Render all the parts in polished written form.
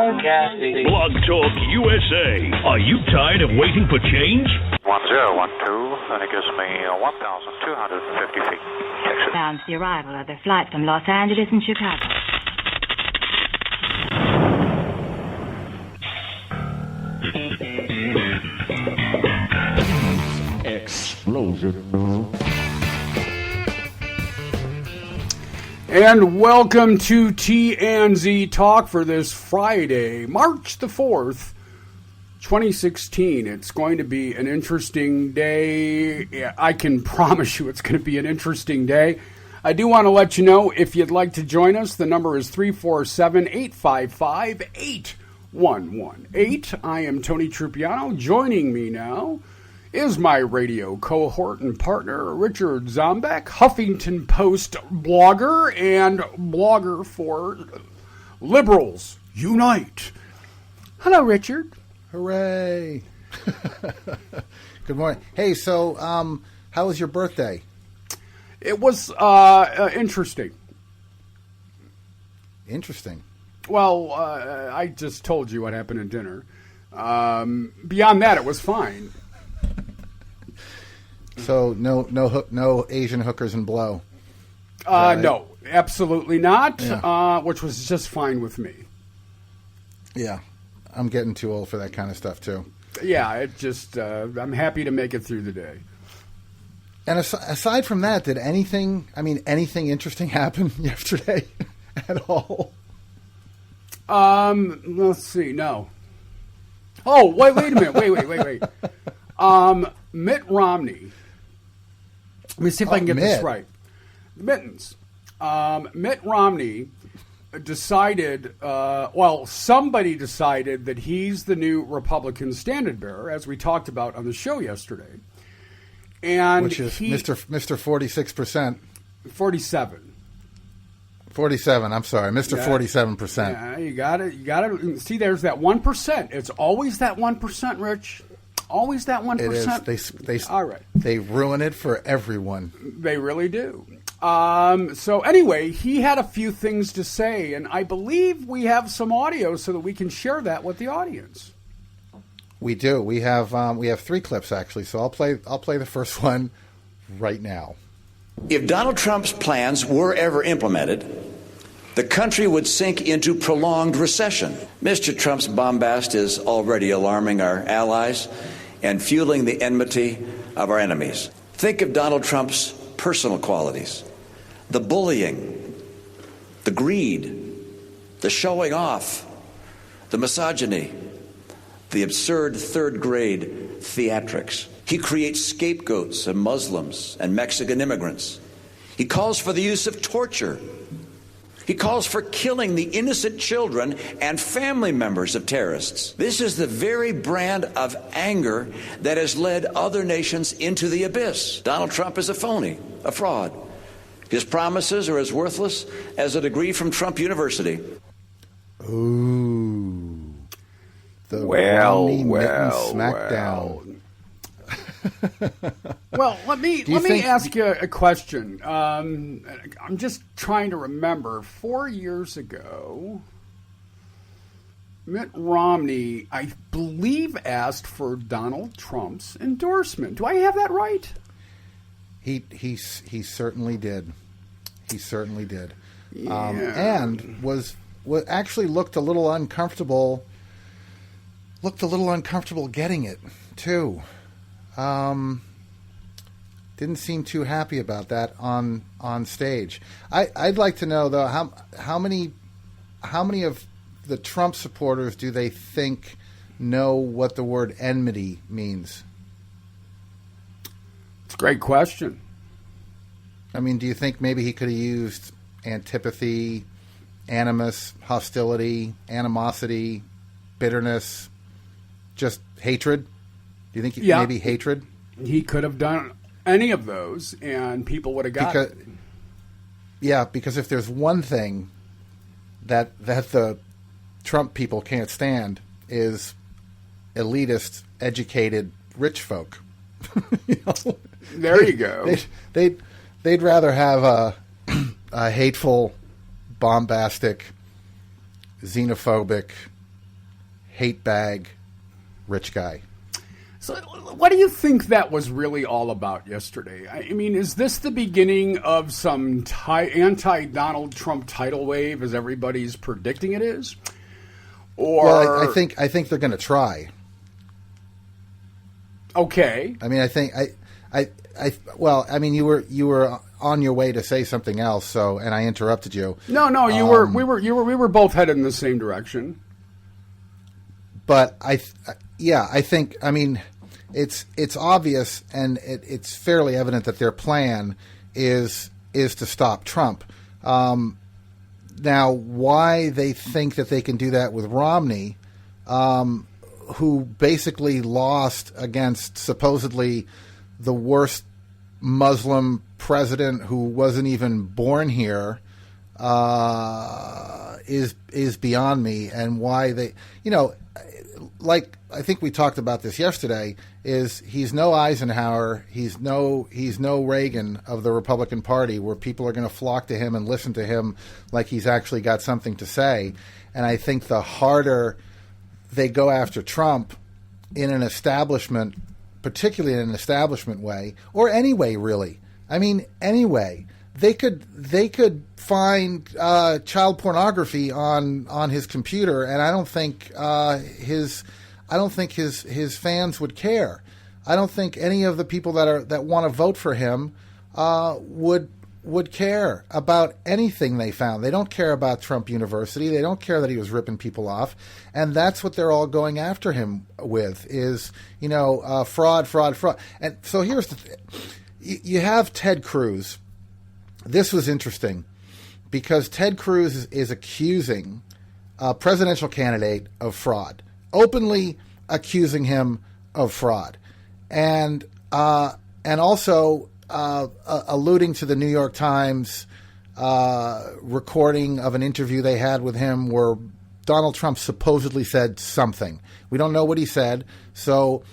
John Kasich. Blog Talk USA. Are you tired of waiting for change? 1012, and it gives me 1,250 feet. Texas. Announced the arrival of their flight from Los Angeles and Chicago. Explosion. And welcome to T&Z Talk for this Friday, March the 4th, 2016. It's going to be an interesting day. Yeah, I can promise you it's going to be an interesting day. I do want to let you know, if you'd like to join us, the number is 347-855-8118. I am Tony Trupiano. Joining me now is my radio cohort and partner, Richard Zombeck, Huffington Post blogger and blogger for Liberals Unite. Hello, Richard. Hooray. Good morning. Hey, so how was your birthday? It was interesting. Interesting. Well, I just told you what happened at dinner. Beyond that, it was fine. So no Asian hookers and blow. No, absolutely not. Yeah. Which was just fine with me. Yeah, I'm getting too old for that kind of stuff too. Yeah, it just I'm happy to make it through the day. And aside from that, did anything interesting happen yesterday at all? Let's see. No. Oh, wait a minute. Wait. Mitt Romney. Let me see if I can get this right. Mittens. Mitt Romney decided, somebody decided that he's the new Republican standard bearer, as we talked about on the show yesterday. And which is Mr. 46%. 47. 47, I'm sorry. Mr. 47%. Yeah, you got it. See, there's that 1%. It's always that 1%, Rich. Always that 1%. It is. All right. They ruin it for everyone. They really do. So anyway, he had a few things to say, and I believe we have some audio so that we can share that with the audience. We do. We have 3 clips actually. So I'll play the first one right now. If Donald Trump's plans were ever implemented, the country would sink into prolonged recession. Mr. Trump's bombast is already alarming our allies and fueling the enmity of our enemies. Think of Donald Trump's personal qualities: the bullying, the greed, the showing off, the misogyny, the absurd third-grade theatrics. He creates scapegoats of Muslims and Mexican immigrants. He calls for the use of torture. He calls for killing the innocent children and family members of terrorists. This is the very brand of anger that has led other nations into the abyss. Donald Trump is a phony, a fraud. His promises are as worthless as a degree from Trump University. Ooh. The Romney Mittens smackdown. Well, let me ask you a question. I'm just trying to remember. 4 years ago, Mitt Romney, I believe, asked for Donald Trump's endorsement. Do I have that right? He certainly did. He certainly did. Yeah. And was actually looked a little uncomfortable. Looked a little uncomfortable getting it too. Didn't seem too happy about that on stage. I'd like to know though how many of the Trump supporters do they think know what the word enmity means? It's a great question. I mean, do you think maybe he could have used antipathy, animus, hostility, animosity, bitterness, just hatred? Do you think maybe hatred? He could have done any of those, and people would have got it. Yeah, because if there's one thing that the Trump people can't stand is elitist, educated, rich folk. There you go. They'd rather have a hateful, bombastic, xenophobic, hate bag rich guy. So what do you think that was really all about yesterday? I mean, is this the beginning of some anti-Donald Trump tidal wave, as everybody's predicting it is? Or well, I think they're going to try. Okay. I mean, you were on your way to say something else, and I interrupted you. No, we were both headed in the same direction. But I think, I mean, it's obvious and it's fairly evident that their plan is to stop Trump. Now, why they think that they can do that with Romney, who basically lost against supposedly the worst Muslim president who wasn't even born here, is beyond me. And why they, like I think we talked about this yesterday, is he's no Eisenhower, he's no Reagan of the Republican Party, where people are going to flock to him and listen to him like he's actually got something to say. And I think the harder they go after Trump in an establishment, particularly in an establishment way, or any way really. I mean, anyway, they could find child pornography on his computer, and I don't think his fans would care. I don't think any of the people that want to vote for him would care about anything they found. They don't care about Trump University. They don't care that he was ripping people off, and that's what they're all going after him with is fraud. And so here's the thing. You have Ted Cruz. This was interesting because Ted Cruz is accusing a presidential candidate of fraud, openly accusing him of fraud, and also alluding to the New York Times recording of an interview they had with him where Donald Trump supposedly said something. We don't know what he said, so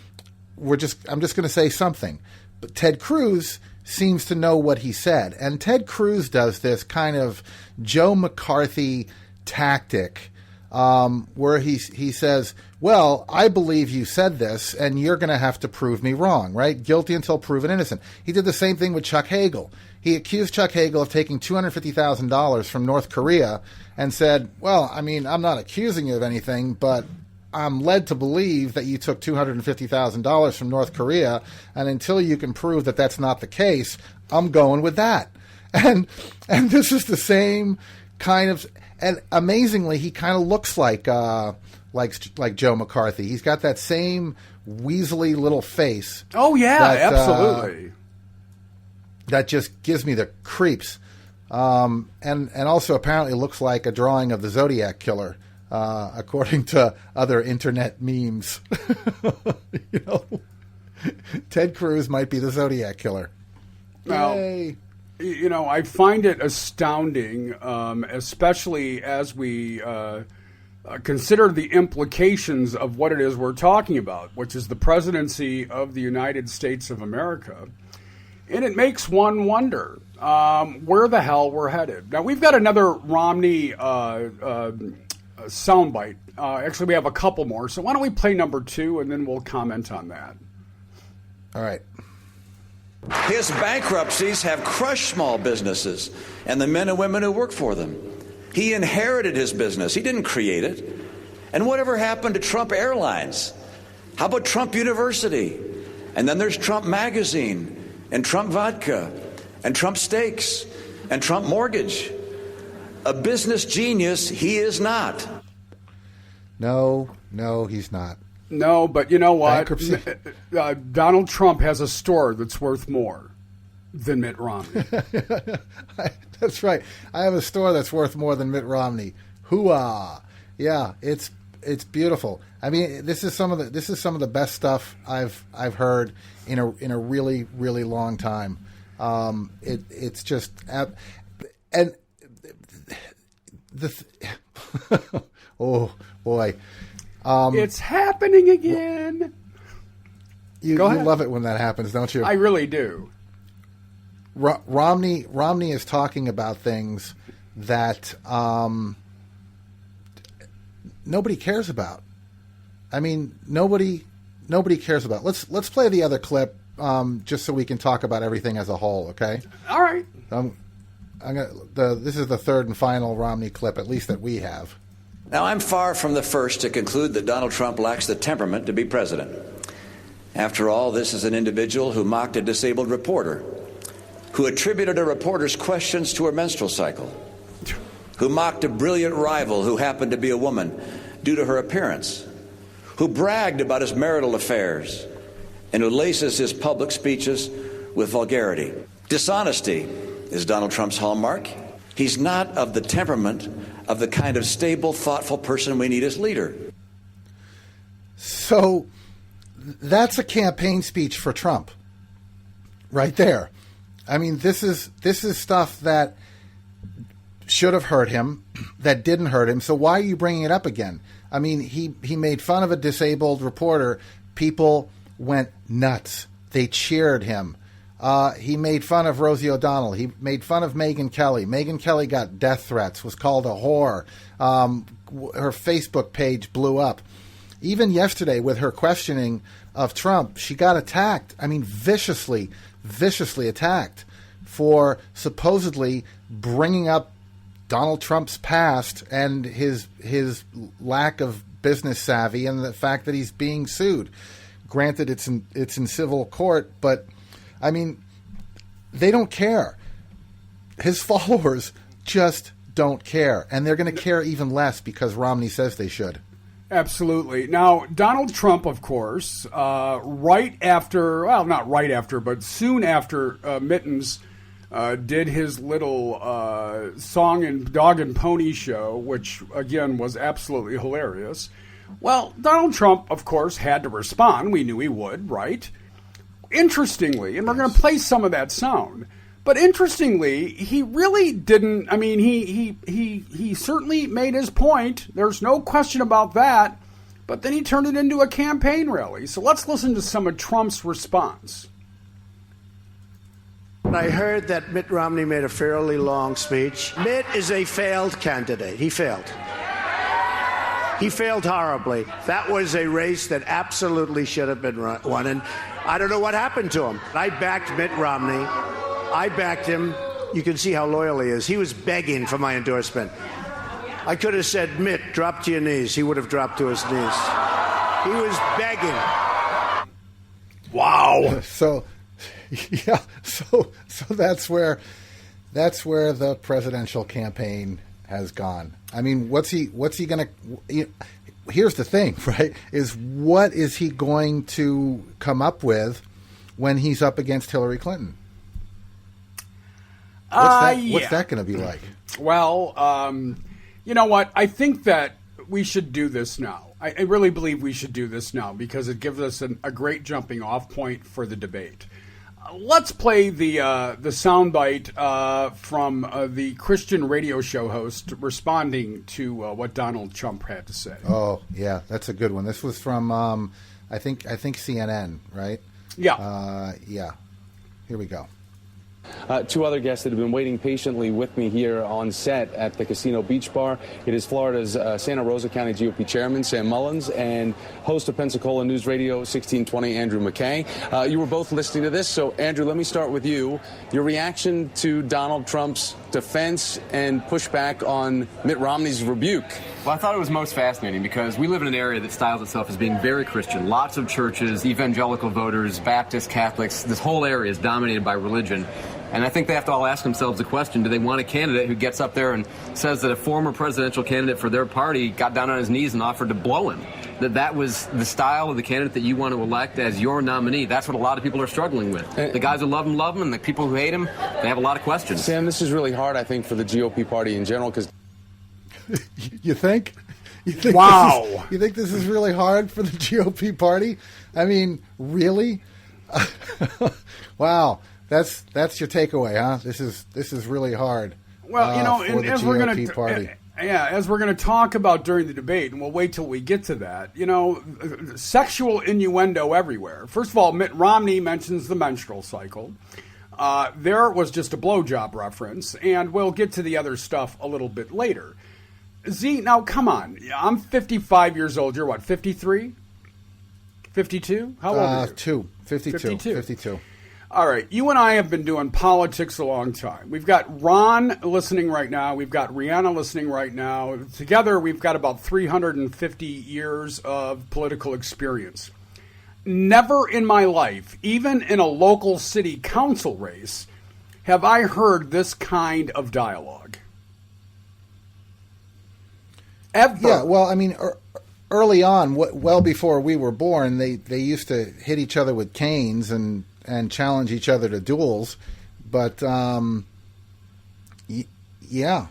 I'm just going to say something. But Ted Cruz seems to know what he said. And Ted Cruz does this kind of Joe McCarthy tactic where he says, well, I believe you said this, and you're going to have to prove me wrong, right? Guilty until proven innocent. He did the same thing with Chuck Hagel. He accused Chuck Hagel of taking $250,000 from North Korea and said, well, I mean, I'm not accusing you of anything, but I'm led to believe that you took $250,000 from North Korea, and until you can prove that that's not the case, I'm going with that. And this is the same kind of, and amazingly, he kind of looks like Joe McCarthy. He's got that same weaselly little face. Oh yeah, absolutely. That just gives me the creeps, and also apparently looks like a drawing of the Zodiac Killer. According to other internet memes. Ted Cruz might be the Zodiac Killer. Yay. Now, I find it astounding, especially as we consider the implications of what it is we're talking about, which is the presidency of the United States of America. And it makes one wonder where the hell we're headed. Now, we've got another Romney soundbite. Actually, we have a couple more. So why don't we play number 2, and then we'll comment on that. All right. His bankruptcies have crushed small businesses and the men and women who work for them. He inherited his business. He didn't create it. And whatever happened to Trump Airlines? How about Trump University? And then there's Trump Magazine and Trump Vodka and Trump Steaks and Trump Mortgage. A business genius, he is not. No, he's not. No, but you know what? Bankruptcy. Donald Trump has a store that's worth more than Mitt Romney. That's right. I have a store that's worth more than Mitt Romney. Hooah! Yeah, it's beautiful. I mean, this is some of the best stuff I've heard in a really, really long time. It's just and oh boy. It's happening again. You love it when that happens, don't you? I really do. Romney is talking about things that nobody cares about. I mean, nobody cares about it. Let's play the other clip just so we can talk about everything as a whole, okay? All right. This is the third and final Romney clip, at least that we have. Now, I'm far from the first to conclude that Donald Trump lacks the temperament to be president. After all, this is an individual who mocked a disabled reporter, who attributed a reporter's questions to her menstrual cycle, who mocked a brilliant rival who happened to be a woman due to her appearance, who bragged about his marital affairs, and who laces his public speeches with vulgarity. Dishonesty is Donald Trump's hallmark. He's not of the temperament of the kind of stable, thoughtful person we need as leader. So that's a campaign speech for Trump right there. I mean, this is stuff that should have hurt him, that didn't hurt him. So why are you bringing it up again? I mean, he made fun of a disabled reporter. People went nuts. They cheered him. He made fun of Rosie O'Donnell. He made fun of Megyn Kelly. Megyn Kelly got death threats, was called a whore. Her Facebook page blew up. Even yesterday with her questioning of Trump, she got attacked. I mean, viciously attacked for supposedly bringing up Donald Trump's past and his lack of business savvy and the fact that he's being sued. Granted, it's in civil court, but I mean, they don't care. His followers just don't care, and they're going to care even less because Romney says they should. Absolutely. Now, Donald Trump, of course, right after, well, not right after, but soon after Mittens did his little song and dog and pony show, which, again, was absolutely hilarious. Well, Donald Trump, of course, had to respond. We knew he would, right? Interestingly, and we're going to play some of that sound, but interestingly, he really didn't. I mean, he certainly made his point. There's no question about that. But then he turned it into a campaign rally. So let's listen to some of Trump's response. I heard that Mitt Romney made a fairly long speech. Mitt is a failed candidate. He failed. He failed horribly. That was a race that absolutely should have been won. And I don't know what happened to him. I backed Mitt Romney. I backed him. You can see how loyal he is. He was begging for my endorsement. I could have said, Mitt, drop to your knees. He would have dropped to his knees. He was begging. Wow. So, yeah. So that's where the presidential campaign has gone. I mean, what's he going to? Here's the thing, right? Is what is he going to come up with when he's up against Hillary Clinton? What's that going to be like? Well, you know what? I think that we should do this now. I really believe we should do this now because it gives us a great jumping off point for the debate. Let's play the soundbite from the Christian radio show host responding to what Donald Trump had to say. Oh, yeah, that's a good one. This was from I think CNN, right? Yeah. Yeah. Here we go. Two other guests that have been waiting patiently with me here on set at the Casino Beach Bar. It is Florida's Santa Rosa County GOP Chairman, Sam Mullins, and host of Pensacola News Radio 1620, Andrew McKay. You were both listening to this, so Andrew, let me start with you. Your reaction to Donald Trump's defense and pushback on Mitt Romney's rebuke. Well, I thought it was most fascinating because we live in an area that styles itself as being very Christian. Lots of churches, evangelical voters, Baptists, Catholics. This whole area is dominated by religion. And I think they have to all ask themselves the question, do they want a candidate who gets up there and says that a former presidential candidate for their party got down on his knees and offered to blow him? That was the style of the candidate that you want to elect as your nominee. That's what a lot of people are struggling with. The guys who love him, and the people who hate him, they have a lot of questions. Sam, this is really hard, I think, for the GOP party in general, because... You think? Wow. You think this is really hard for the GOP party? I mean, really? Wow. That's your takeaway, huh? This is really hard. Well, you know, and as we're going to as we're going to talk about during the debate, and we'll wait till we get to that. You know, sexual innuendo everywhere. First of all, Mitt Romney mentions the menstrual cycle. There was just a blowjob reference, and we'll get to the other stuff a little bit later. Z, now come on. I'm 55 years old. You're what, 53? 52? How old are you? 52. All right. You and I have been doing politics a long time. We've got Ron listening right now. We've got Rihanna listening right now. Together, we've got about 350 years of political experience. Never in my life, even in a local city council race, have I heard this kind of dialogue. Ever. Yeah, well, I mean, early on, well before we were born, they used to hit each other with canes and challenge each other to duels. But, yeah.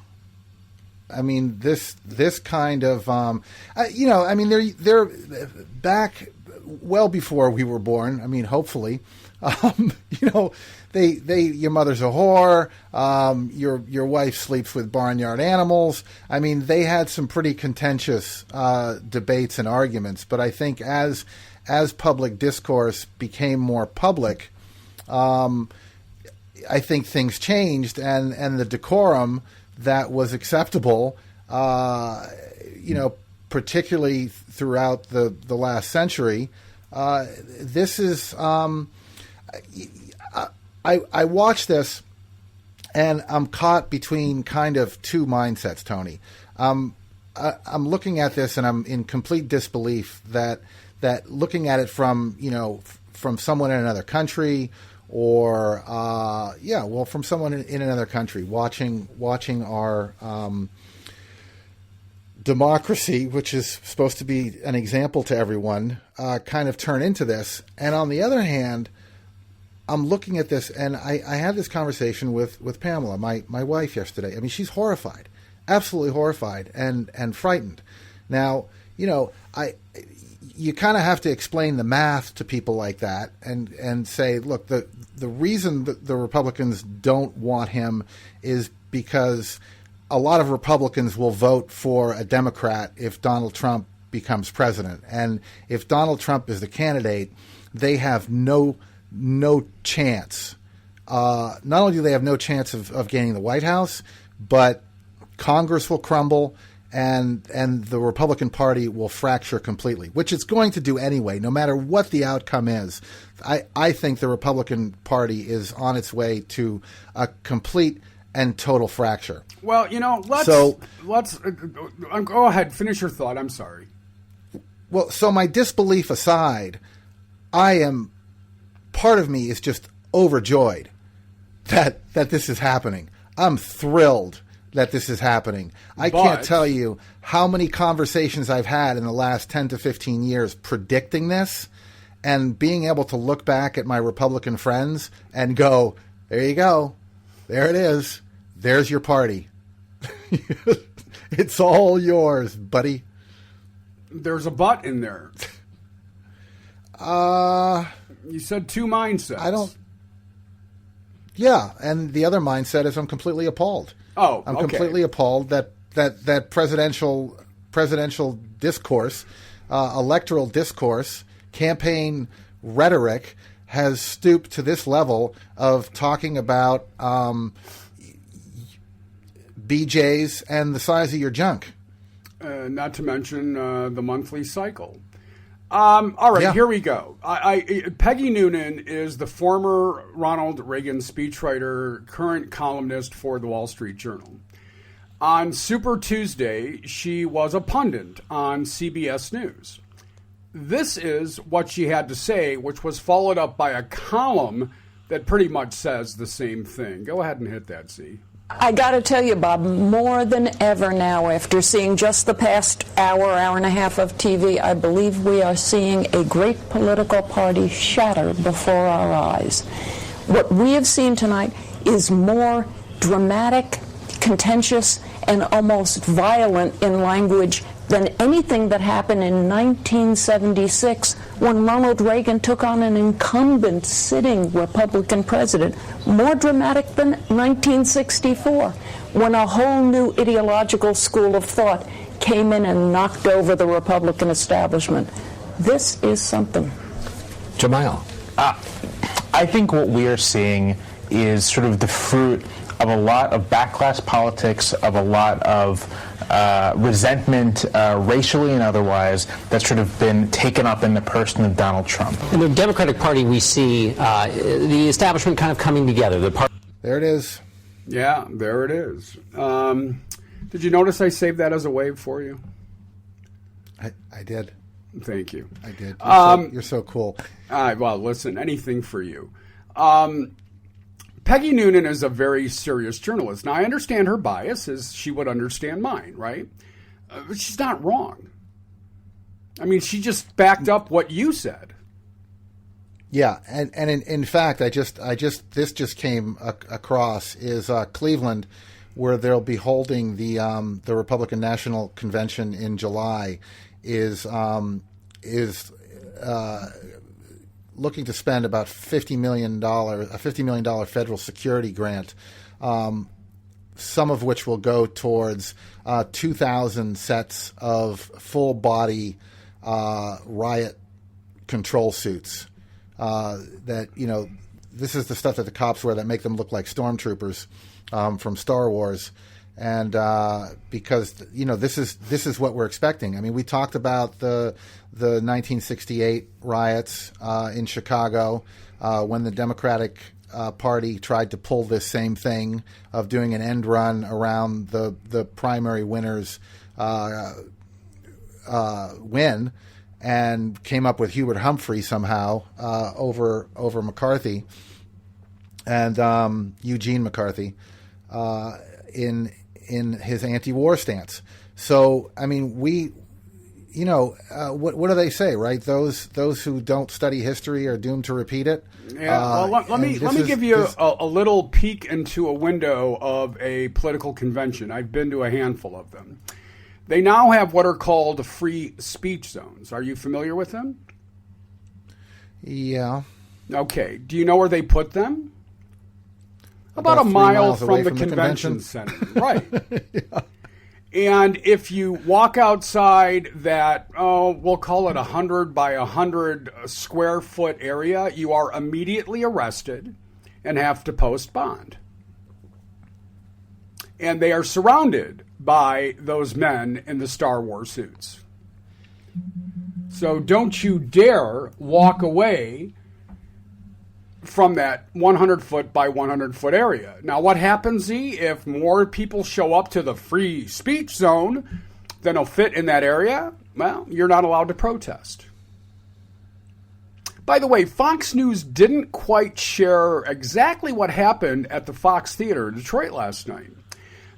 I mean, this kind of, I mean, they're back well before we were born. I mean, hopefully, your mother's a whore. Your wife sleeps with barnyard animals. I mean, they had some pretty contentious debates and arguments. But I think as public discourse became more public, I think things changed, and the decorum that was acceptable, particularly throughout the last century. This is. I watch this, and I'm caught between kind of two mindsets, Tony. I'm looking at this, and I'm in complete disbelief that looking at it from someone in another country, or from someone in another country, watching our democracy, which is supposed to be an example to everyone, kind of turn into this. And on the other hand, I'm looking at this, and I had this conversation with Pamela, my wife, yesterday. I mean, she's horrified, absolutely horrified and frightened. Now, you kind of have to explain the math to people like that and say, look, the reason that the Republicans don't want him is because a lot of Republicans will vote for a Democrat if Donald Trump becomes president. And if Donald Trump is the candidate, they have no chance. Not only do they have no chance of gaining the White House, but Congress will crumble and the Republican Party will fracture completely, which it's going to do anyway, no matter what the outcome is. I think the Republican Party is on its way to a complete and total fracture. Well, let's go ahead, finish your thought. I'm sorry. Well, so my disbelief aside, part of me is just overjoyed that this is happening. I'm thrilled that this is happening. I can't tell you how many conversations I've had in the last 10 to 15 years predicting this, and being able to look back at my Republican friends and go, there you go. There it is. There's your party. It's all yours, buddy. There's a but in there. You said two mindsets. Yeah, and the other mindset is I'm completely appalled. I'm completely appalled that presidential discourse, electoral discourse, campaign rhetoric has stooped to this level of talking about BJs and the size of your junk. Not to mention the monthly cycle. All right, Here we go. Peggy Noonan is the former Ronald Reagan speechwriter, current columnist for the Wall Street Journal. On Super Tuesday, she was a pundit on CBS News. This is what she had to say, which was followed up by a column that pretty much says the same thing. Go ahead and hit that, Z. I got to tell you, Bob, more than ever now, after seeing just the past hour and a half of TV, I believe we are seeing a great political party shatter before our eyes. What we have seen tonight is more dramatic, contentious, and almost violent in language than anything that happened in 1976 when Ronald Reagan took on an incumbent sitting Republican president. More dramatic than 1964 when a whole new ideological school of thought came in and knocked over the Republican establishment. This is something. Jamal, I think what we are seeing is sort of the fruit of a lot of back-class politics, of a lot of resentment, racially and otherwise, that's sort of been taken up in the person of Donald Trump. In the Democratic Party, we see the establishment kind of coming together. There it is. Yeah, there it is. Did you notice I saved that as a wave for you? I did. Thank you. I did. You're so cool. Well, listen, anything for you. Peggy Noonan is a very serious journalist. Now, I understand her bias as she would understand mine, right? But she's not wrong. I mean, she just backed up what you said. Yeah, and in fact, this just came across is Cleveland, where they'll be holding the Republican National Convention in July, is looking to spend about $50 million federal security grant, some of which will go towards 2,000 sets of full body riot control suits. That, you know, this is the stuff that the cops wear that make them look like stormtroopers from Star Wars. And because, you know, this is what we're expecting. I mean, we talked about the 1968 riots in Chicago when the Democratic Party tried to pull this same thing of doing an end run around the primary winner's win, and came up with Hubert Humphrey somehow over McCarthy and Eugene McCarthy in his anti-war stance. So, I mean, what do they say, right? Those who don't study history are doomed to repeat it. Yeah. Well, let me give you a little peek into a window of a political convention. I've been to a handful of them. They now have what are called free speech zones. Are you familiar with them? Yeah. Okay. Do you know where they put them? About a mile from the convention center. Right. Yeah. And if you walk outside that, we'll call it 100 by 100 square foot area, you are immediately arrested and have to post bond. And they are surrounded by those men in the Star Wars suits. So don't you dare walk away from that 100-foot by 100-foot area. Now, what happens, if more people show up to the free speech zone than will fit in that area? Well, you're not allowed to protest. By the way, Fox News didn't quite share exactly what happened at the Fox Theater in Detroit last night.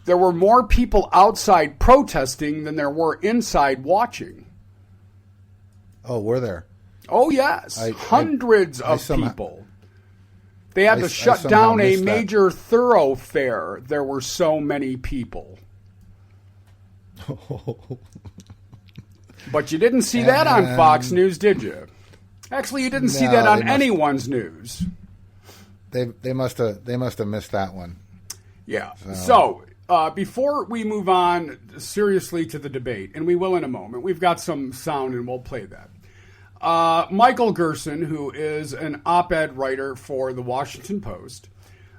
There were more people outside protesting than there were inside watching. Oh, were there? Oh, yes. Hundreds of people. They had to shut down a major thoroughfare. There were so many people. But you didn't see that on Fox News, did you? Actually, you didn't see that on anyone's news. They must have missed that one. Yeah. So before we move on seriously to the debate, and we will in a moment, we've got some sound and we'll play that. Michael Gerson, who is an op-ed writer for the Washington Post,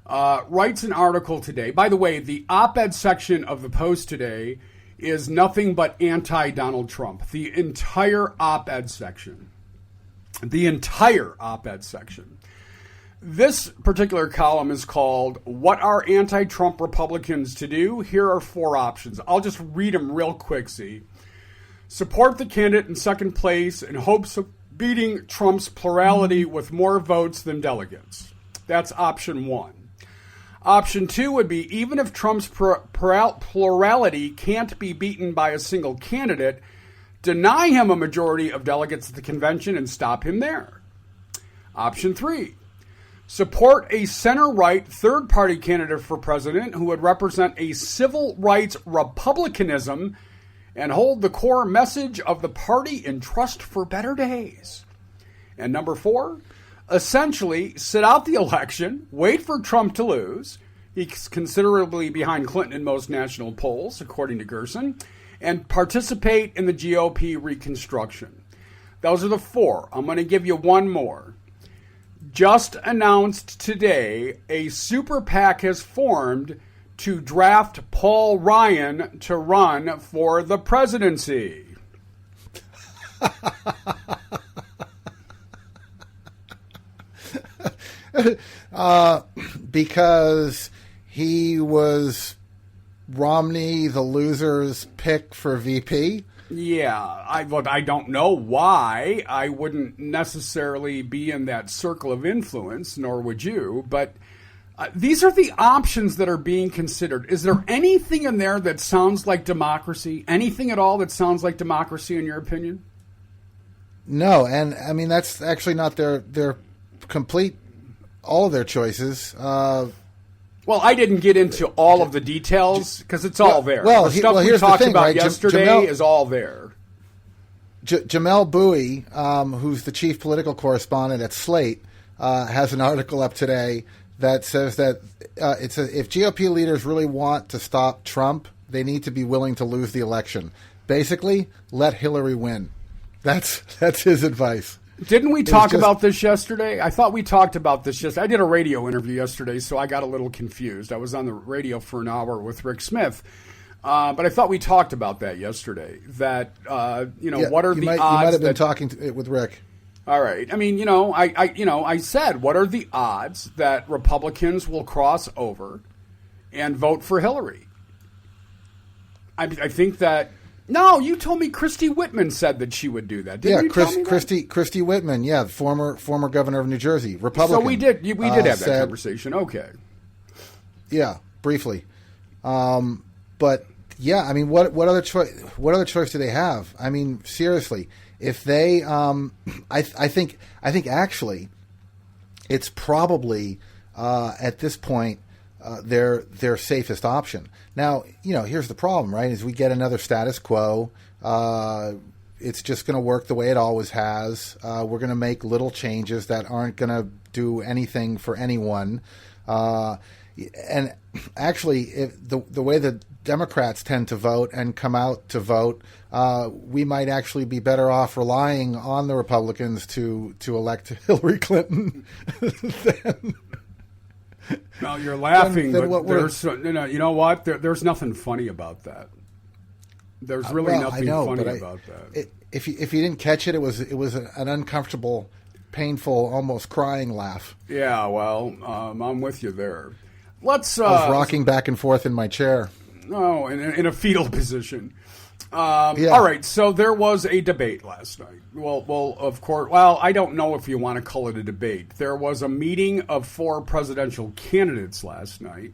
writes an article today. By the way, the op-ed section of the Post today is nothing but anti-Donald Trump. The entire op-ed section. This particular column is called, What Are Anti-Trump Republicans to Do? Here are 4 options. I'll just read them real quick, see. Support the candidate in second place in hopes of beating Trump's plurality with more votes than delegates. That's option 1. Option 2 would be, even if Trump's plurality can't be beaten by a single candidate, deny him a majority of delegates at the convention and stop him there. Option 3. Support a center-right third-party candidate for president who would represent a civil rights republicanism and hold the core message of the party in trust for better days. And number 4, essentially sit out the election, wait for Trump to lose. He's considerably behind Clinton in most national polls, according to Gerson, and participate in the GOP reconstruction. Those are the 4. I'm going to give you one more. just announced today a super PAC has formed to draft Paul Ryan to run for the presidency. Because he was Romney, the loser's pick for VP? Yeah, I don't know why. I wouldn't necessarily be in that circle of influence, nor would you, but these are the options that are being considered. Is there anything in there that sounds like democracy? Anything at all that sounds like democracy in your opinion? No, and I mean, that's actually not their complete, all of their choices. Well, I didn't get into all of the details because it's all there. The stuff we talked about yesterday is all there. Jamel Bowie, who's the chief political correspondent at Slate, has an article up today that says that if GOP leaders really want to stop Trump, they need to be willing to lose the election. Basically, let Hillary win. That's his advice. Didn't we talk about this yesterday? I thought we talked about this yesterday. I did a radio interview yesterday, so I got a little confused. I was on the radio for an hour with Rick Smith, but I thought we talked about that yesterday. That what are the odds? You might have been talking with Rick. All right. I mean, I said, what are the odds that Republicans will cross over and vote for Hillary? I think that. No, you told me Christy Whitman said that she would do that. Didn't you tell me that? Christy Whitman, yeah, the former governor of New Jersey, Republican. So we did have that conversation. Okay. Yeah, briefly. But yeah, I mean, what other choice do they have? I mean, seriously, if they, I think actually, it's probably at this point their safest option. Now, here's the problem, right? Is we get another status quo. It's just going to work the way it always has. We're going to make little changes that aren't going to do anything for anyone. And actually, if the way the Democrats tend to vote and come out to vote, we might actually be better off relying on the Republicans to elect Hillary Clinton than. No, you're laughing, but there's, you know what? There's nothing funny about that. There's really nothing funny about that. If you didn't catch it, it was an uncomfortable, painful, almost crying laugh. Yeah, well, I'm with you there. I was rocking back and forth in my chair. Oh, in a fetal position. All right, so there was a debate last night. Well, of course. Well, I don't know if you want to call it a debate. There was a meeting of 4 presidential candidates last night,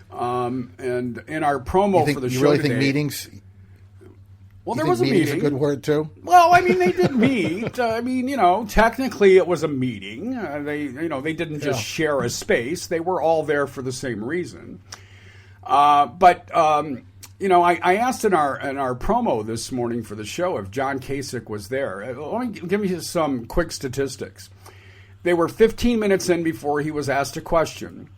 and in our promo for the show you really today, think meetings? Well, there was a meeting. A good word too. Well, I mean, they did meet. I mean, technically it was a meeting. They didn't just share a space. They were all there for the same reason. But I asked in our promo this morning for the show if John Kasich was there. Let me give you some quick statistics. They were 15 minutes in before he was asked a question,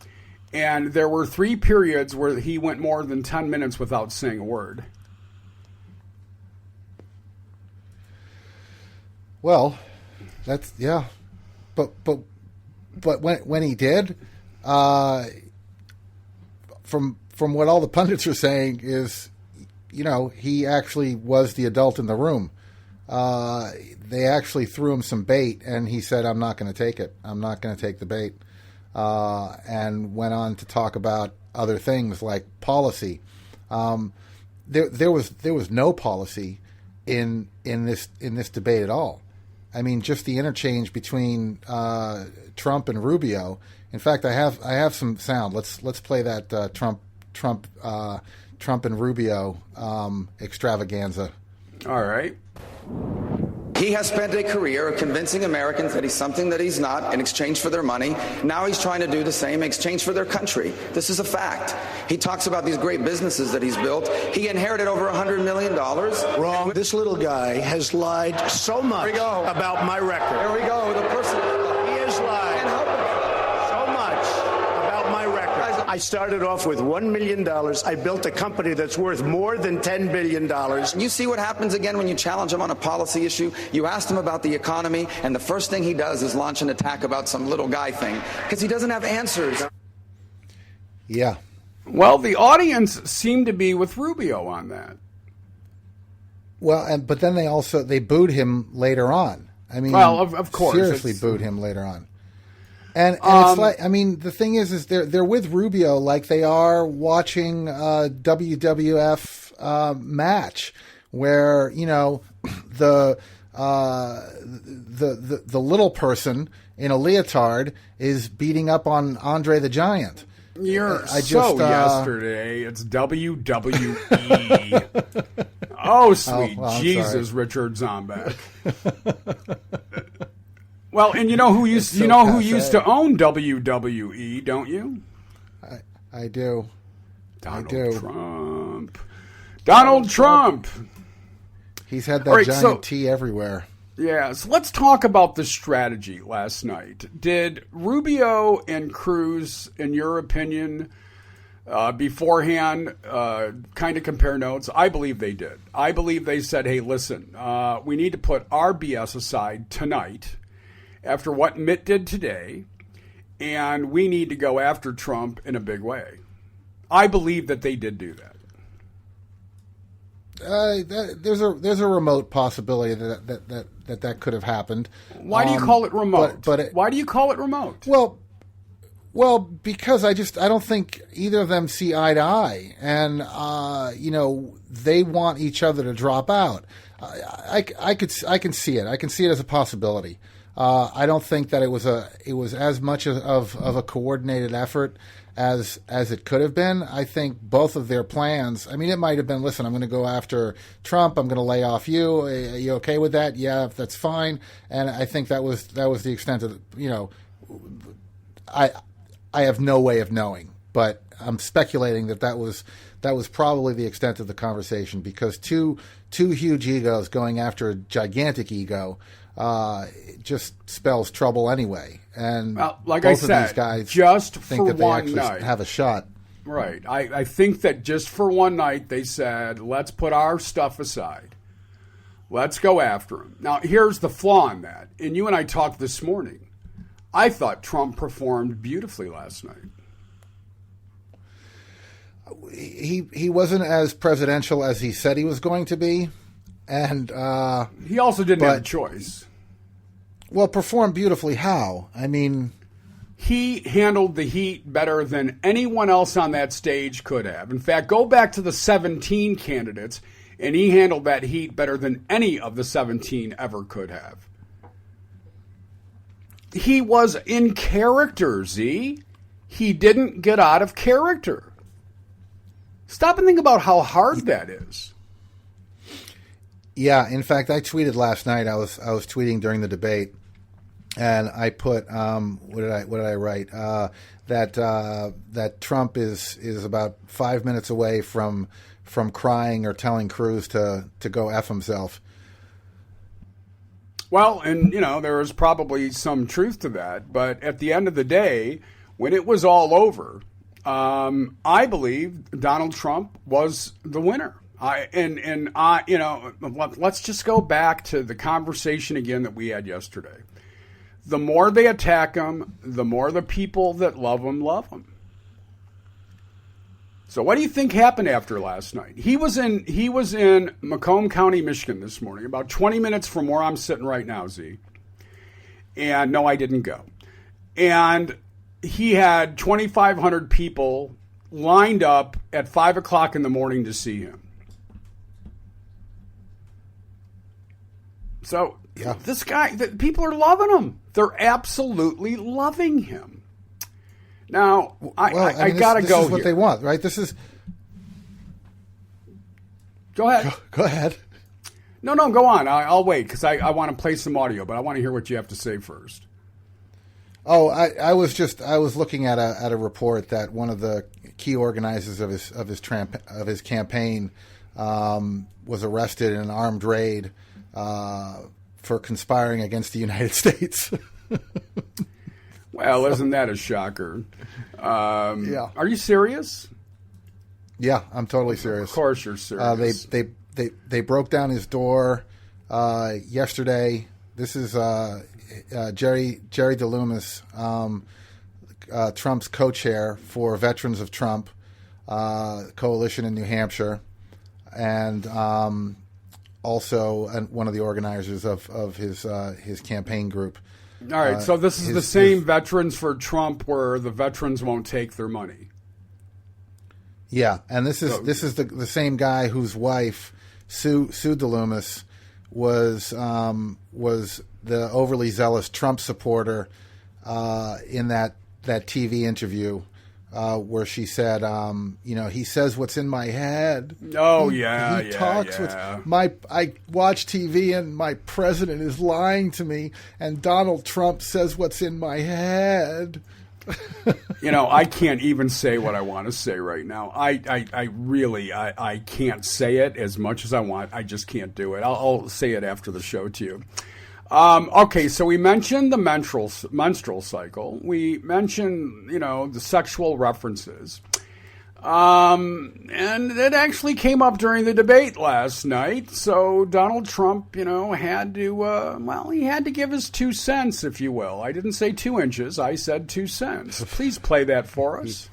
and there were 3 periods where he went more than 10 minutes without saying a word. Well, that's but when he did, from what all the pundits are saying is, he actually was the adult in the room. They actually threw him some bait, and he said, "I'm not going to take it. I'm not going to take the bait," and went on to talk about other things like policy. There was no policy in this debate at all. I mean, just the interchange between Trump and Rubio. In fact, I have some sound. Let's play that Trump and Rubio extravaganza. All right. He has spent a career of convincing Americans that he's something that he's not in exchange for their money. Now he's trying to do the same in exchange for their country. This is a fact. He talks about these great businesses that he's built. He inherited over $100 million. Wrong. This little guy has lied so much about my record. There we go. The person. He has lied so much about my record. I started off with $1 million. I built a company that's worth more than $10 billion. You see what happens again when you challenge him on a policy issue? You asked him about the economy, and the first thing he does is launch an attack about some little guy thing, because he doesn't have answers. Yeah. Well, the audience seemed to be with Rubio on that. Well, but then they booed him later on. I mean, well, of course, seriously booed him later on. And it's like, I mean, the thing is they're with Rubio like they are watching a WWF match where, you know, the little person in a leotard is beating up on Andre the Giant. You're yesterday. It's WWE. Oh, sweet Jesus, sorry. Richard Zombek. Well, and you know who used to own WWE, don't you? I do. Donald Trump. He's had that giant T everywhere. Yeah, so let's talk about the strategy last night. Did Rubio and Cruz, in your opinion, beforehand, kind of compare notes? I believe they did. I believe they said, hey, listen, we need to put our BS aside tonight after what Mitt did today, and we need to go after Trump in a big way. I believe that they did do that. There's a remote possibility that could have happened. Why do you call it remote? Why do you call it remote? Well, because I don't think either of them see eye to eye, and you know, they want each other to drop out. I can see it. I can see it as a possibility. I don't think that it was as much of a coordinated effort as it could have been. I think both of their plans, I mean, it might have been, listen, I'm going to go after Trump. I'm going to lay off you. Are you okay with that? Yeah, that's fine. And I think that was the extent of, you know, I have no way of knowing, but I'm speculating that was probably the extent of the conversation, because two huge egos going after a gigantic ego just spells trouble anyway. And like both I said, of these guys just think for that they one actually night have a shot. Right. I think that just for one night they said, let's put our stuff aside. Let's go after him. Now, here's the flaw in that. And you and I talked this morning. I thought Trump performed beautifully last night. He wasn't as presidential as he said he was going to be, and he also didn't have a choice. Well, performed beautifully how? I mean, he handled the heat better than anyone else on that stage could have. In fact, go back to the 17 candidates, and he handled that heat better than any of the 17 ever could have. He was in character, Z. He didn't get out of character. Stop and think about how hard that is. Yeah, in fact, I tweeted last night. I was tweeting during the debate, and I put what did I write? That Trump is about 5 minutes away from crying or telling Cruz to go F himself. Well, and you know, there was probably some truth to that, but at the end of the day, when it was all over, I believe Donald Trump was the winner. You know, let's just go back to the conversation again that we had yesterday. The more they attack him, the more the people that love him love him. So what do you think happened after last night? He was in Macomb County, Michigan this morning, about 20 minutes from where I'm sitting right now, Z. And no, I didn't go. And he had 2,500 people lined up at 5 o'clock in the morning to see him. So yeah. This guy, people are loving him. They're absolutely loving him. Now, I got to go here. This is what they want, right? This is... Go ahead. Go ahead. No, go on. I'll wait because I want to play some audio, but I want to hear what you have to say first. Oh, I was looking at a report that one of the key organizers of his campaign was arrested in an armed raid for conspiring against the United States. Well, isn't that a shocker? Yeah. Are you serious? Yeah, I'm totally serious. Of course you're serious. They broke down his door yesterday. This is Jerry DeLumis, Trump's co-chair for Veterans of Trump coalition in New Hampshire, and also one of the organizers of his campaign group. All right, so this is the same Veterans for Trump, where the veterans won't take their money. Yeah, and this is the same guy whose wife, Sue DeLumis, was the overly zealous Trump supporter in that TV interview where she said, he says what's in my head. Oh, he talks what's I watch TV and my president is lying to me, and Donald Trump says what's in my head. I can't even say what I want to say right now. I really can't say it as much as I want. I just can't do it. I'll say it after the show to you. Okay, so we mentioned the menstrual cycle. We mentioned, the sexual references. And it actually came up during the debate last night. So Donald Trump, had to, he had to give his 2 cents, if you will. I didn't say 2 inches. I said 2 cents. Please play that for us.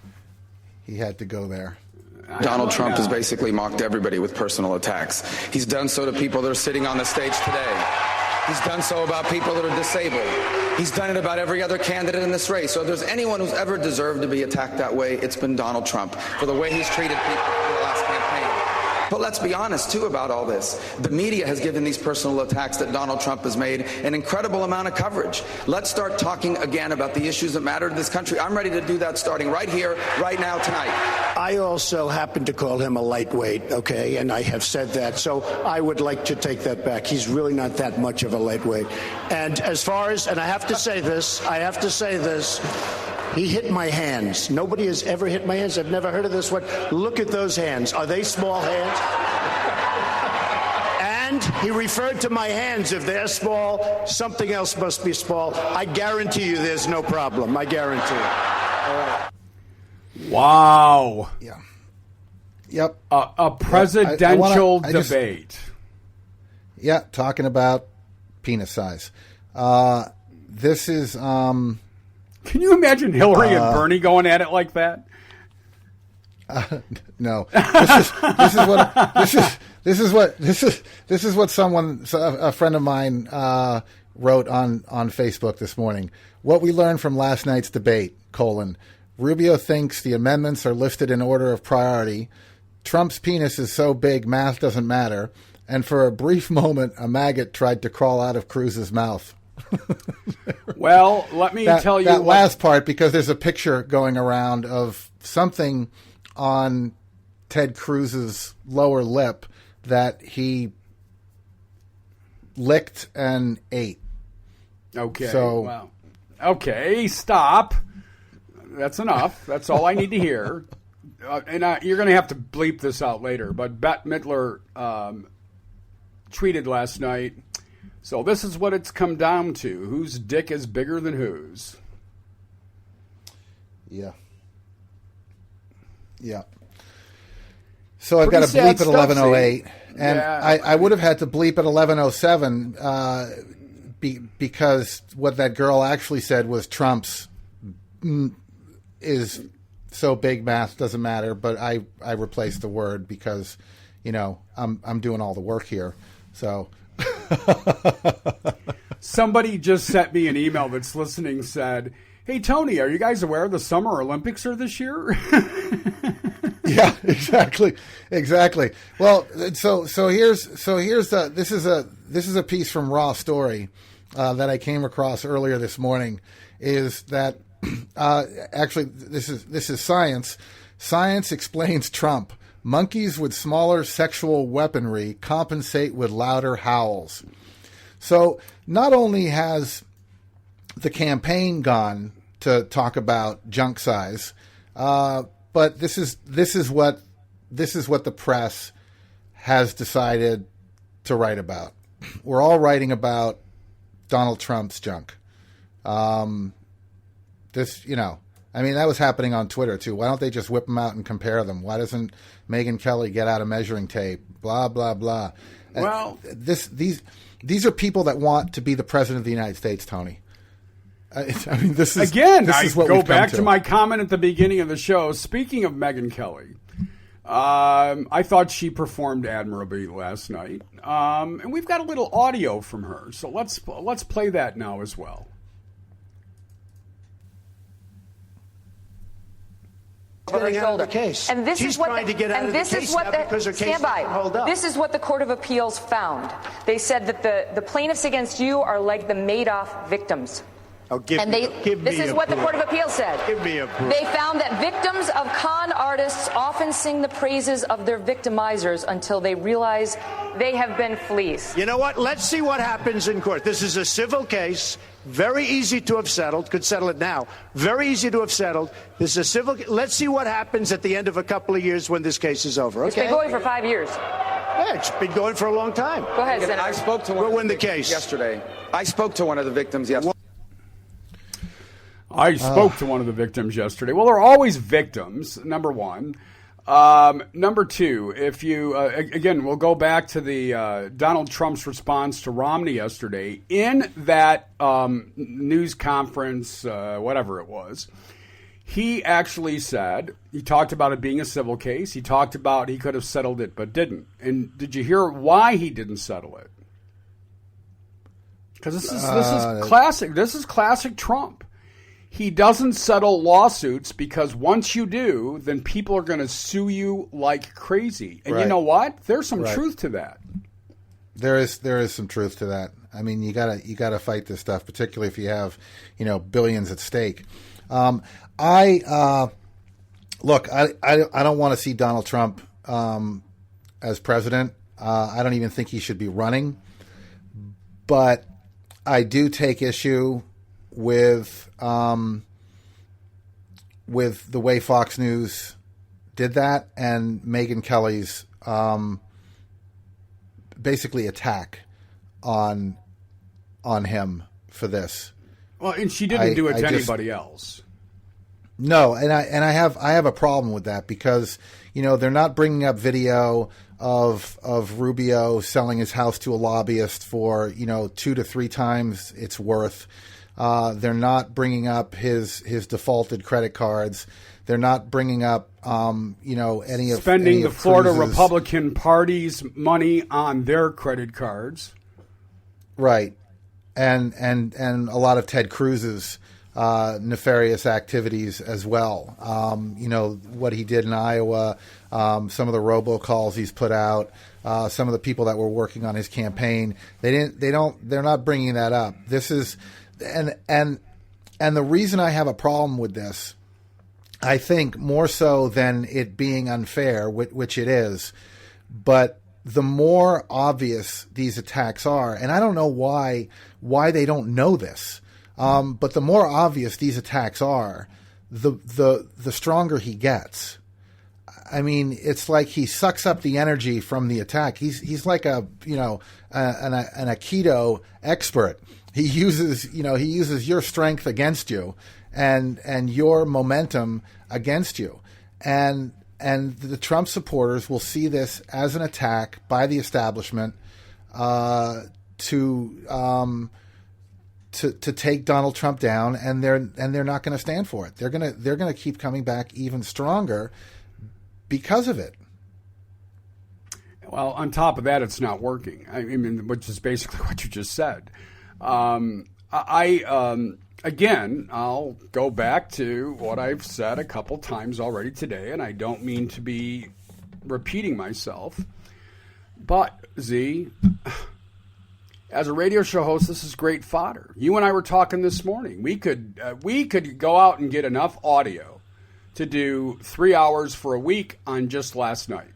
He had to go there. Donald Trump has basically mocked everybody with personal attacks. He's done so to people that are sitting on the stage today. He's done so about people that are disabled. He's done it about every other candidate in this race. So if there's anyone who's ever deserved to be attacked that way, it's been Donald Trump for the way he's treated people in the last campaign. But let's be honest, too, about all this. The media has given these personal attacks that Donald Trump has made an incredible amount of coverage. Let's start talking again about the issues that matter to this country. I'm ready to do that starting right here, right now, tonight. I also happen to call him a lightweight, okay, and I have said that, so I would like to take that back. He's really not that much of a lightweight. And as far as, and I have to say this, he hit my hands. Nobody has ever hit my hands. I've never heard of this one. Look at those hands. Are they small hands? And he referred to my hands. If they're small, something else must be small. I guarantee you there's no problem. I guarantee it. All right. Wow. Yeah. Yep. A presidential debate. Yeah, talking about penis size. This is... Can you imagine Hillary and Bernie going at it like that? No. This is what a friend of mine wrote on Facebook this morning. What we learned from last night's debate: Rubio thinks the amendments are listed in order of priority. Trump's penis is so big, math doesn't matter. And for a brief moment, a maggot tried to crawl out of Cruz's mouth. Well, let me tell you that last part, because there's a picture going around of something on Ted Cruz's lower lip that he licked and ate. Okay. So, wow. Okay, stop. That's enough. That's all I need to hear. You're going to have to bleep this out later, but Bette Midler tweeted last night, so this is what it's come down to. Whose dick is bigger than whose? Yeah. Yeah. So I've got to bleep at 11:08, and I would have had to bleep at 11:07 because what that girl actually said was Trump's is so big, math doesn't matter. But I replaced the word because, I'm doing all the work here. So somebody just sent me an email that's listening, said, "Hey Tony, are you guys aware the Summer Olympics are this year?" Yeah, exactly. Well, so here's this is a piece from Raw Story that I came across earlier this morning. Is that actually this is Science? Science explains Trump. Monkeys with smaller sexual weaponry compensate with louder howls. So not only has the campaign gone to talk about junk size, but this is what the press has decided to write about. We're all writing about Donald Trump's junk. This, I mean, that was happening on Twitter too. Why don't they just whip them out and compare them? Why doesn't Megyn Kelly get out a measuring tape? Blah blah blah. Well, these are people that want to be the president of the United States, Tony. I mean, this is what go we've come back to my comment at the beginning of the show. Speaking of Megyn Kelly, I thought she performed admirably last night, and we've got a little audio from her. So let's play that now as well. Getting out of the case. And this She's is what trying to get out of the case now because her case doesn't hold up. This is what the Court of Appeals found. They said that the plaintiffs against you are like the Madoff victims. Oh, This is what the Court of Appeals said. Give me a proof. They found that victims of con artists often sing the praises of their victimizers until they realize they have been fleeced. You know what? Let's see what happens in court. This is a civil case. Very easy to have settled. Could settle it now. Very easy to have settled. This is a civil. Let's see what happens at the end of a couple of years when this case is over. Okay? It's been going for 5 years. Yeah, it's been going for a long time. Go ahead, Senator. I spoke to one We'll win the case yesterday. I spoke to one of the victims yesterday. I spoke to one of the victims yesterday. Well, they're always victims, number one. Number two, if you, again, we'll go back to the Donald Trump's response to Romney yesterday. In that news conference, whatever it was, he actually said, he talked about it being a civil case. He talked about he could have settled it but didn't. And did you hear why he didn't settle it? Because this is classic. This is classic Trump. He doesn't settle lawsuits because once you do, then people are going to sue you like crazy. And you know what? There's some truth to that. There is some truth to that. I mean, you gotta fight this stuff, particularly if you have, billions at stake. I don't want to see Donald Trump as president. I don't even think he should be running. But I do take issue with the way Fox News did that and Megyn Kelly's basically attack on him for this. Well, and she didn't do it to anybody else. No, and I have a problem with that because they're not bringing up video of Rubio selling his house to a lobbyist for 2 to 3 times its worth. They're not bringing up his defaulted credit cards. They're not bringing up any of spending the Florida Cruz's Republican Party's money on their credit cards. Right, and a lot of Ted Cruz's nefarious activities as well. What he did in Iowa, some of the robocalls he's put out, some of the people that were working on his campaign. They're not bringing that up. This is and the reason I have a problem with this, I think more so than it being unfair, which it is, but the more obvious these attacks are, and I don't know why they don't know this, but the more obvious these attacks are, the stronger he gets. I mean, it's like he sucks up the energy from the attack. He's like an Aikido expert. He uses your strength against you and your momentum against you. And the Trump supporters will see this as an attack by the establishment to take Donald Trump down, and they're not going to stand for it. They're going to keep coming back even stronger because of it. Well, on top of that, it's not working. I mean, which is basically what you just said. Again, I'll go back to what I've said a couple times already today, and I don't mean to be repeating myself. But, Z, as a radio show host, this is great fodder. You and I were talking this morning. We could go out and get enough audio to do 3 hours for a week on just last night.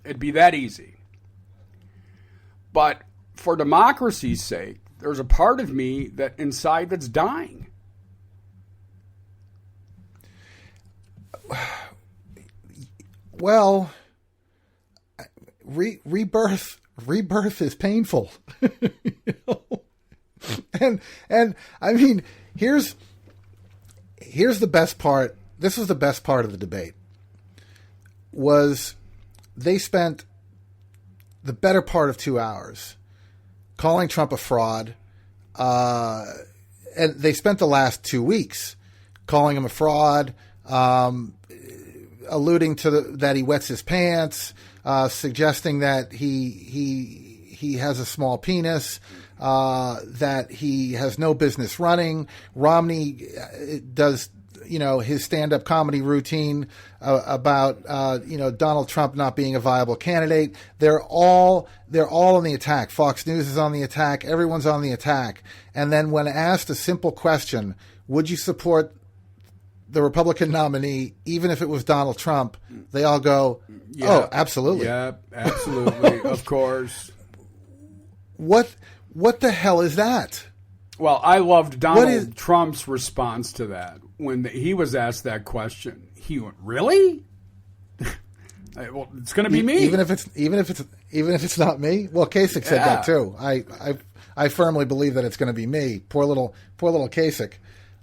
It'd be that easy. But for democracy's sake, there's a part of me that inside that's dying. Well, rebirth is painful. And I mean, here's here's the best part. This was the best part of the debate. Was they spent the better part of 2 hours calling Trump a fraud, and they spent the last 2 weeks calling him a fraud, alluding to that he wets his pants, suggesting that he has a small penis, that he has no business running. Romney does, his stand-up comedy routine about Donald Trump not being a viable candidate. They're all on the attack. Fox News is on the attack. Everyone's on the attack. And then when asked a simple question, would you support the Republican nominee even if it was Donald Trump, they all go, oh, absolutely. Yeah, absolutely. Of course. What the hell is that? Well, I loved Donald Trump's response to that. When he was asked that question, he went, "Really? Well, it's going to be me, even if it's not me." Well, Kasich said that too. I firmly believe that it's going to be me. Poor little Kasich.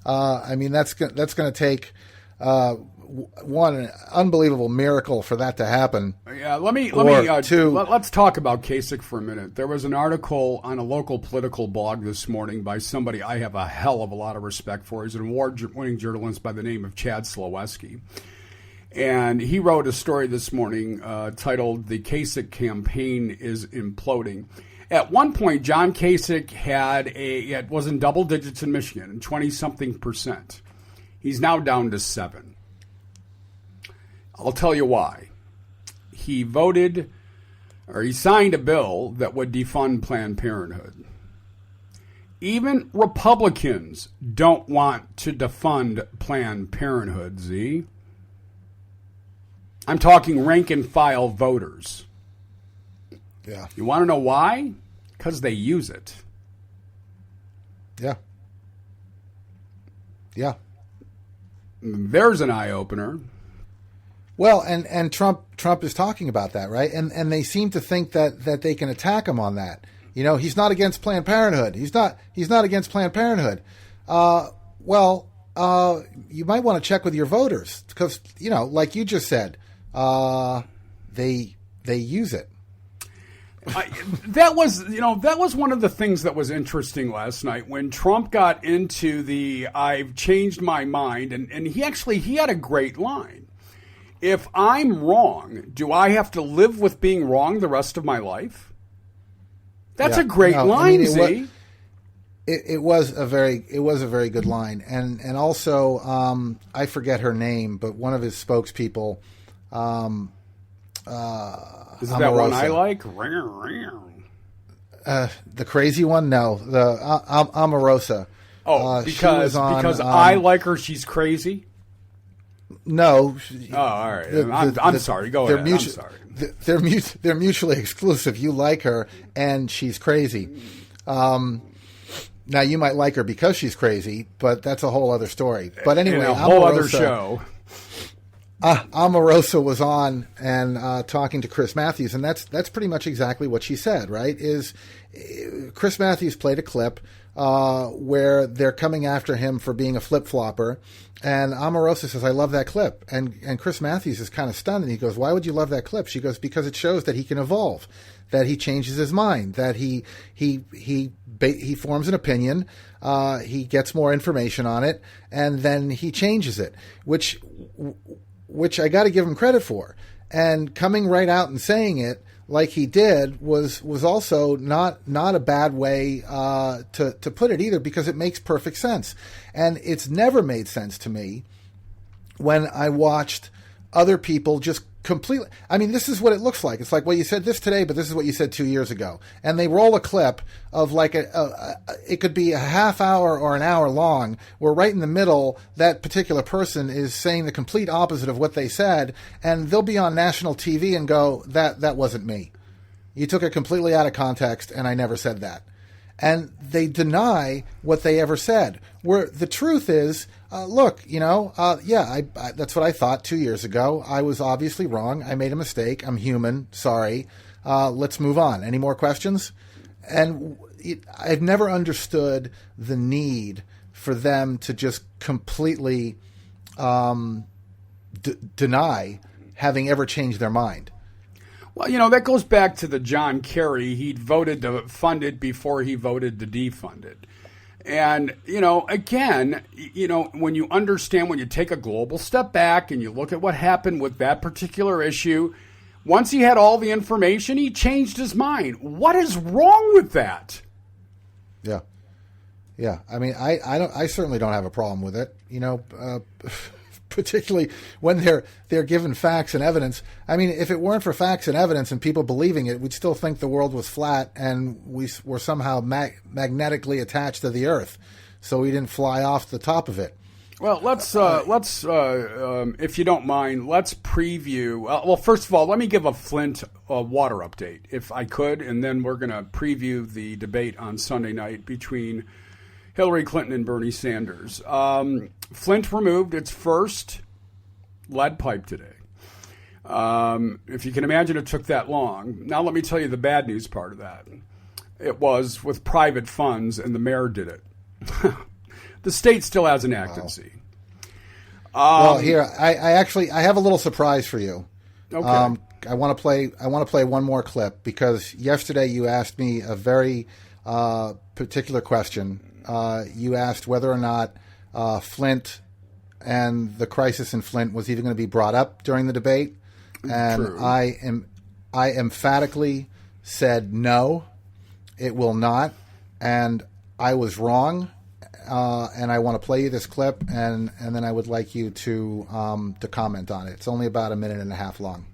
That's going to take an unbelievable miracle for that to happen. Yeah, let's talk about Kasich for a minute. There was an article on a local political blog this morning by somebody I have a hell of a lot of respect for. He's an award-winning journalist by the name of Chad Slowesky. And he wrote a story this morning titled "The Kasich Campaign is Imploding." At one point, John Kasich was in double digits in Michigan, 20-something%. He's now down to 7%. I'll tell you why. He signed a bill that would defund Planned Parenthood. Even Republicans don't want to defund Planned Parenthood, Z. I'm talking rank and file voters. Yeah. You want to know why? Because they use it. Yeah. Yeah. There's an eye-opener. Well, and Trump is talking about that, right? And they seem to think that they can attack him on that. He's not against Planned Parenthood. He's not against Planned Parenthood. You might want to check with your voters because, like you just said, they use it. That was one of the things that was interesting last night when Trump got into the "I've changed my mind," and he had a great line. If I'm wrong, do I have to live with being wrong the rest of my life? That's a great line, Z. It was a very good line, and also I forget her name, but one of his spokespeople. Is that one I like? The crazy one? No, the Omarosa. Oh, because I like her, she's crazy. No. All right. I'm sorry. Go ahead. I'm sorry. They're mutually exclusive. You like her, and she's crazy. Now you might like her because she's crazy, but that's a whole other story. But anyway, a whole other show. Omarosa was on and talking to Chris Matthews, and that's pretty much exactly what she said. Right? Is Chris Matthews played a clip where they're coming after him for being a flip-flopper. And Omarosa says, "I love that clip." And Chris Matthews is kind of stunned, and he goes, "Why would you love that clip?" She goes, "Because it shows that he can evolve, that he changes his mind, that he forms an opinion, he gets more information on it, and then he changes it," which I got to give him credit for. And coming right out and saying it like he did was also not a bad way to put it either, because it makes perfect sense. And it's never made sense to me when I watched other people just completely. I mean, this is what it looks like. It's like, well, you said this today, but this is what you said 2 years ago. And they roll a clip of like it could be a half hour or an hour long, where right in the middle, that particular person is saying the complete opposite of what they said. And they'll be on national TV and go, that wasn't me. You took it completely out of context, and I never said that. And they deny what they ever said. Where the truth is, look, that's what I thought 2 years ago. I was obviously wrong. I made a mistake. I'm human. Sorry. Let's move on. Any more questions? And I've never understood the need for them to just completely deny having ever changed their mind. Well, that goes back to the John Kerry. He'd voted to fund it before he voted to defund it. And, again, when you understand, when you take a global step back and you look at what happened with that particular issue, once he had all the information, he changed his mind. What is wrong with that? Yeah. Yeah. I mean, I certainly don't have a problem with it, particularly when they're given facts and evidence. I mean, if it weren't for facts and evidence and people believing it, we'd still think the world was flat and we were somehow magnetically attached to the earth, so we didn't fly off the top of it. Well, let's if you don't mind, let's preview. Well, first of all, let me give a Flint water update, if I could, and then we're going to preview the debate on Sunday night between Hillary Clinton and Bernie Sanders. Flint removed its first lead pipe today. If you can imagine, it took that long. Now let me tell you the bad news part of that. It was with private funds, and the mayor did it. The state still has an actancy. Well, here I have a little surprise for you. Okay. I want to play one more clip because yesterday you asked me a very particular question. You asked whether or not Flint and the crisis in Flint was even going to be brought up during the debate, and True. I emphatically said no, it will not, and I was wrong. And I want to play you this clip, and then I would like you to comment on it. It's only about a minute and a half long.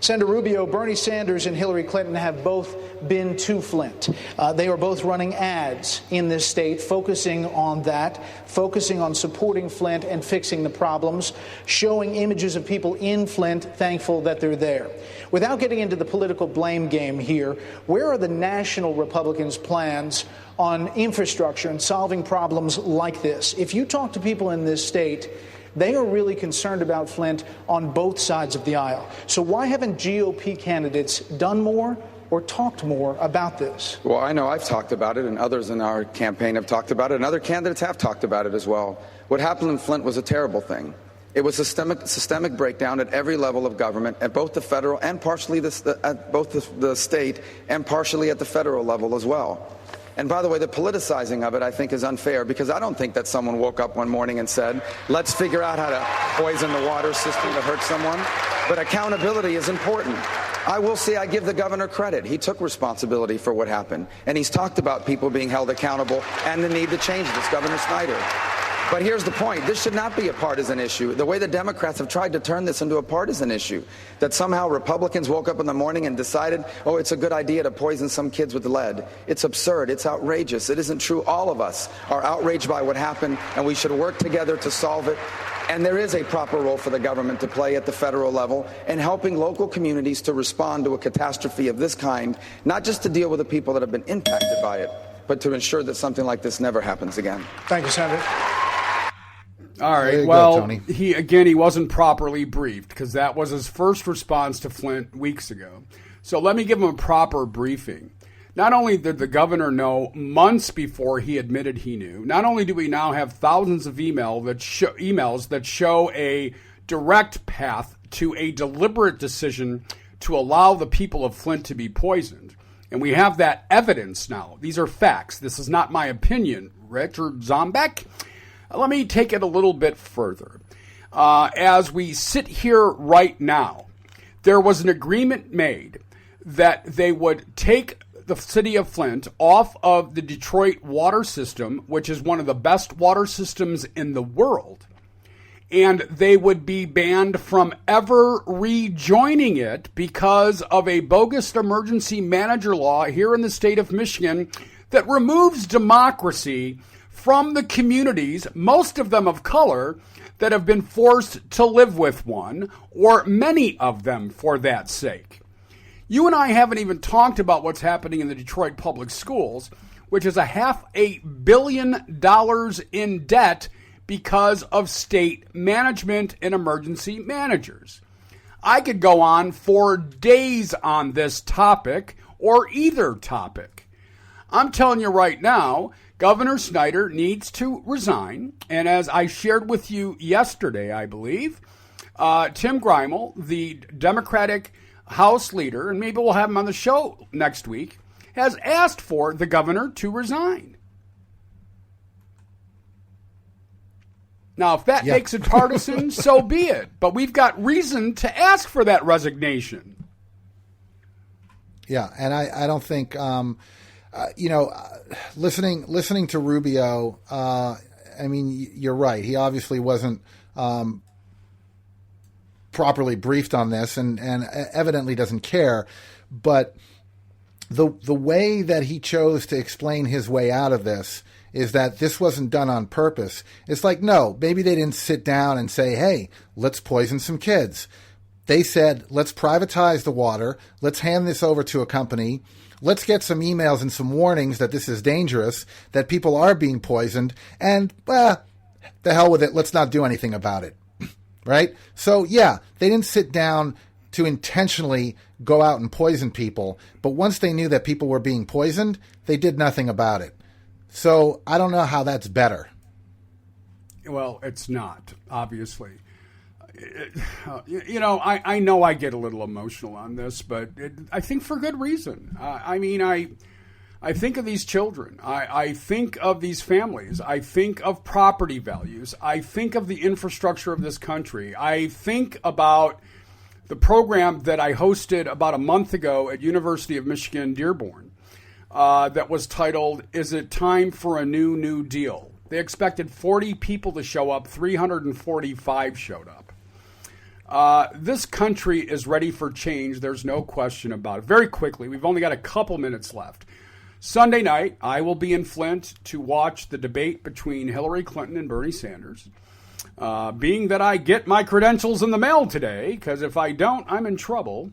Senator Rubio, Bernie Sanders and Hillary Clinton have both been to Flint. They are both running ads in this state, focusing on that, focusing on supporting Flint and fixing the problems, showing images of people in Flint, thankful that they're there. Without getting into the political blame game here, where are the national Republicans' plans on infrastructure and solving problems like this? If you talk to people in this state, they are really concerned about Flint on both sides of the aisle. So why haven't GOP candidates done more or talked more about this? Well, I know I've talked about it, and others in our campaign have talked about it, and other candidates have talked about it as well. What happened in Flint was a terrible thing. It was a systemic breakdown at every level of government, at both the federal and partially at both the state and partially at the federal level as well. And by the way, the politicizing of it, I think, is unfair, because I don't think that someone woke up one morning and said, let's figure out how to poison the water system to hurt someone. But accountability is important. I will say I give the governor credit. He took responsibility for what happened. And he's talked about people being held accountable and the need to change this, Governor Snyder. But here's the point. This should not be a partisan issue. The way the Democrats have tried to turn this into a partisan issue, that somehow Republicans woke up in the morning and decided, oh, it's a good idea to poison some kids with lead. It's absurd. It's outrageous. It isn't true. All of us are outraged by what happened, and we should work together to solve it. And there is a proper role for the government to play at the federal level in helping local communities to respond to a catastrophe of this kind, not just to deal with the people that have been impacted by it, but to ensure that something like this never happens again. Thank you, Senator. All right. Well, he wasn't properly briefed, because that was his first response to Flint weeks ago. So let me give him a proper briefing. Not only did the governor know months before he admitted he knew, not only do we now have thousands of emails that show a direct path to a deliberate decision to allow the people of Flint to be poisoned. And we have that evidence now. These are facts. This is not my opinion, Richard Zombeck. Let me take it a little bit further. As we sit here right now, there was an agreement made that they would take the city of Flint off of the Detroit water system, which is one of the best water systems in the world, and they would be banned from ever rejoining it because of a bogus emergency manager law here in the state of Michigan that removes democracy from the communities, most of them of color, that have been forced to live with one, or many of them for that sake. You and I haven't even talked about what's happening in the Detroit public schools, which is $500 million in debt because of state management and emergency managers. I could go on for days on this topic, or either topic. I'm telling you right now, Governor Snyder needs to resign. And as I shared with you yesterday, I believe, Tim Grimel, the Democratic House leader, and maybe we'll have him on the show next week, has asked for the governor to resign. Now, if that makes it partisan, so be it. But we've got reason to ask for that resignation. Yeah, and I don't think, listening to Rubio, I mean, you're right. He obviously wasn't properly briefed on this and evidently doesn't care. But the way that he chose to explain his way out of this is that this wasn't done on purpose. It's like, no, maybe they didn't sit down and say, hey, let's poison some kids. They said, let's privatize the water. Let's hand this over to a company. Let's get some emails and some warnings that this is dangerous, that people are being poisoned, and, the hell with it. Let's not do anything about it. Right? So, yeah, they didn't sit down to intentionally go out and poison people. But once they knew that people were being poisoned, they did nothing about it. So I don't know how that's better. Well, it's not, obviously. I know I get a little emotional on this, but I think for good reason. I think of these children. I think of these families. I think of property values. I think of the infrastructure of this country. I think about the program that I hosted about a month ago at University of Michigan, Dearborn. That was titled, Is It Time for a New Deal? They expected 40 people to show up. 345 showed up. This country is ready for change. There's no question about it. Very quickly, we've only got a couple minutes left. Sunday night, I will be in Flint to watch the debate between Hillary Clinton and Bernie Sanders. Being that I get my credentials in the mail today, because if I don't, I'm in trouble.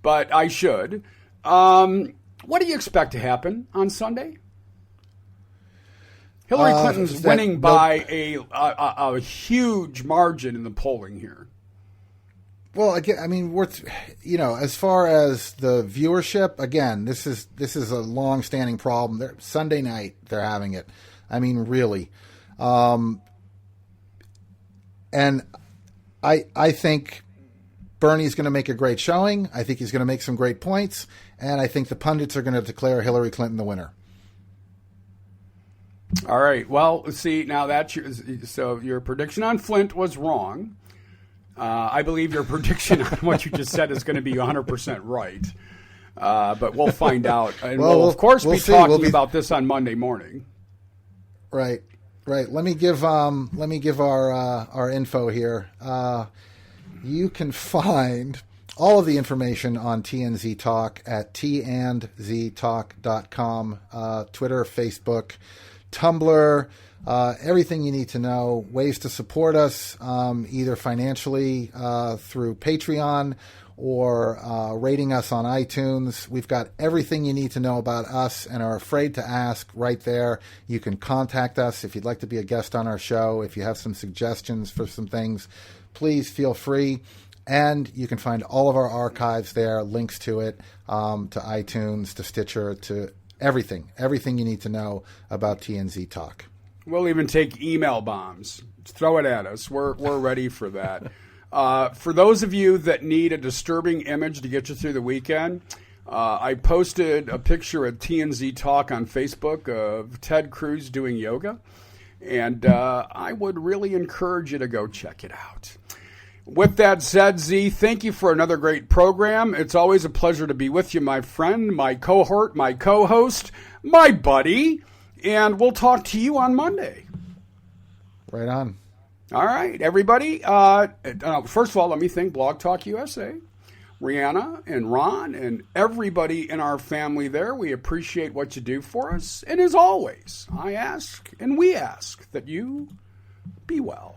But I should. What do you expect to happen on Sunday? Hillary Clinton's winning by a huge margin in the polling here. Well, again, I mean, as far as the viewership, again, this is a long-standing problem. Sunday night, they're having it. I mean, really. And I think Bernie's going to make a great showing. I think he's going to make some great points. And I think the pundits are going to declare Hillary Clinton the winner. All right. Well, see, now so your prediction on Flint was wrong. I believe your prediction on what you just said is going to be 100% right. But we'll find out. And we'll of course, be talking about this on Monday morning. Right. Let me give our info here. You can find all of the information on TNZ Talk at tandztalk.com, Twitter, Facebook, Tumblr, everything you need to know, ways to support us, either financially through Patreon or rating us on iTunes. We've got everything you need to know about us and are afraid to ask right there. You can contact us if you'd like to be a guest on our show. If you have some suggestions for some things, please feel free. And you can find all of our archives there, links to it, to iTunes, to Stitcher, to everything you need to know about TNZ Talk. We'll even take email bombs. Throw it at us. We're ready for that. For those of you that need a disturbing image to get you through the weekend, I posted a picture at TNZ Talk on Facebook of Ted Cruz doing yoga. And I would really encourage you to go check it out. With that said, Z, thank you for another great program. It's always a pleasure to be with you, my friend, my cohort, my co-host, my buddy. And we'll talk to you on Monday. Right on. All right, everybody. First of all, let me thank Blog Talk USA, Rihanna and Ron, and everybody in our family there. We appreciate what you do for us. And as always, I ask and we ask that you be well.